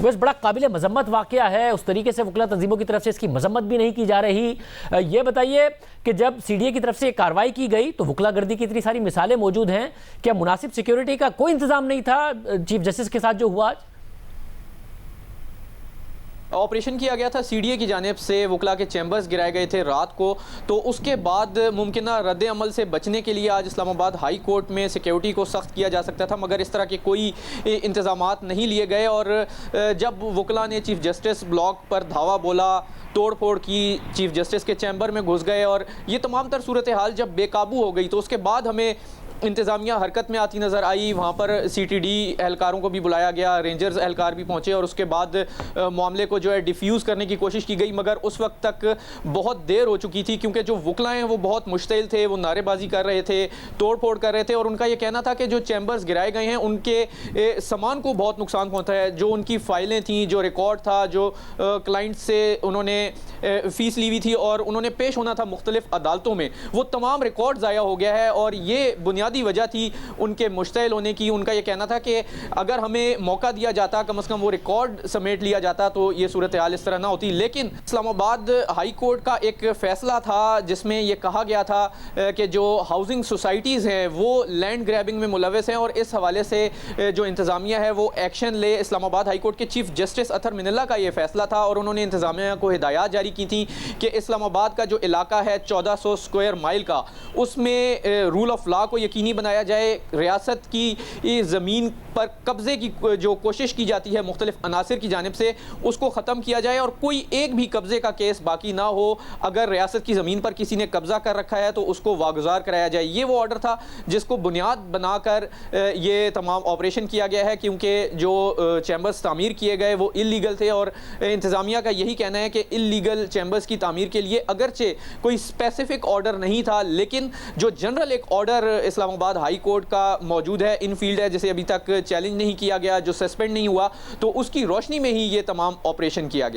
बस बड़ा काबिल मजम्मत वाकया है। उस तरीके से वकला तंजीमों की तरफ से इसकी मजम्मत भी नहीं की जा रही। ये बताइए कि जब सीडीए की तरफ से कार्रवाई की गई तो वकला गर्दी की इतनी सारी मिसालें मौजूद हैं, क्या मुनासिब सिक्योरिटी का कोई इंतजाम नहीं था चीफ जस्टिस के साथ जो हुआ आज? ऑपरेशन किया गया था सीडीए की जानिब से, वकला के चैम्बर्स गिराए गए थे रात को। तो उसके बाद मुमकिन रद्द अमल से बचने के लिए आज इस्लामाबाद हाई कोर्ट में सिक्योरिटी को सख्त किया जा सकता था, मगर इस तरह के कोई इंतजामात नहीं लिए गए। और जब वकला ने चीफ जस्टिस ब्लॉक पर धावा बोला, तोड़ फोड़ की, चीफ जस्टिस के चैम्बर में घुस गए और ये तमाम तर सूरत हाल जब बेकाबू हो गई तो उसके बाद हमें इंतज़ामिया हरकत में आती नज़र आई। वहाँ पर सीटीडी एहलकारों को भी बुलाया गया, रेंजर्स एहलकार भी पहुँचे और उसके बाद मामले को जो है डिफ्यूज़ करने की कोशिश की गई, मगर उस वक्त तक बहुत देर हो चुकी थी क्योंकि जो वकला हैं वो बहुत मुश्तिल थे, वो नारेबाजी कर रहे थे, तोड़ फोड़ कर रहे थे। और उनका ये कहना था कि जो चैम्बर्स गिराए गए हैं उनके सामान को बहुत नुकसान पहुँचा है। जो उनकी फ़ाइलें थी, जो रिकॉर्ड था, जो क्लाइंट से उन्होंने फ़ीस ली हुई थी और उन्होंने पेश होना था मुख्तलिफ अदालतों में, वो तमाम रिकॉर्ड ज़ाया हो गया है। और ये बुनियादी वजह थी उनके मुश्तिल होने की। उनका ये कहना था कि अगर हमें मौका दिया जाता, कम से कम वो रिकॉर्ड समेट लिया जाता तो ये सूरत हाल इस तरह ना होती। लेकिन इस्लामाबाद हाई कोर्ट का एक फ़ैसला था जिसमें यह कहा गया था कि जो हाउसिंग सोसाइटीज़ हैं वो लैंड ग्रैबिंग में मुलविस हैं और इस हवाले से जो इंतज़ामिया है वो एक्शन ले। इस्लामाबाद हाई कोर्ट के चीफ जस्टिस अतर मिनल्ला का ये फ़ैसला था और उन्होंने इंतज़ामिया को हिदायत जारी की थी कि इस्लामाबाद का जो इलाका है 1400 स्क्वायर माइल का, उसमें रूल ऑफ लॉ को यकीनी बनाया जाए। रियासत की ज़मीन पर कब्ज़े की जो कोशिश की जाती है मुख्तलिफ अनासिर की जानिब से, उसको ख़त्म किया जाए और कोई एक भी कब्ज़े का केस बाकी ना हो। अगर रियासत की ज़मीन पर किसी ने कब्ज़ा कर रखा है तो उसको वागुज़ार कराया जाए। ये वो ऑर्डर था जिसको बुनियाद बनाकर ये तमाम ऑपरेशन किया गया है, क्योंकि जो चैम्बर्स तामीर किए गए वो इल्लीगल थे। और इंतज़ामिया का यही कहना है कि इल्लीगल चैम्बर्स की तामीर के लिए अगरचे कोई स्पेसिफिक ऑर्डर नहीं था, लेकिन जो जनरल एक ऑर्डर इस्लामाबाद हाई कोर्ट का मौजूद है, इन फील्ड है, जिसे अभी तक चैलेंज नहीं किया गया, जो सस्पेंड नहीं हुआ, तो उसकी रोशनी में ही ये तमाम ऑपरेशन किया गया है।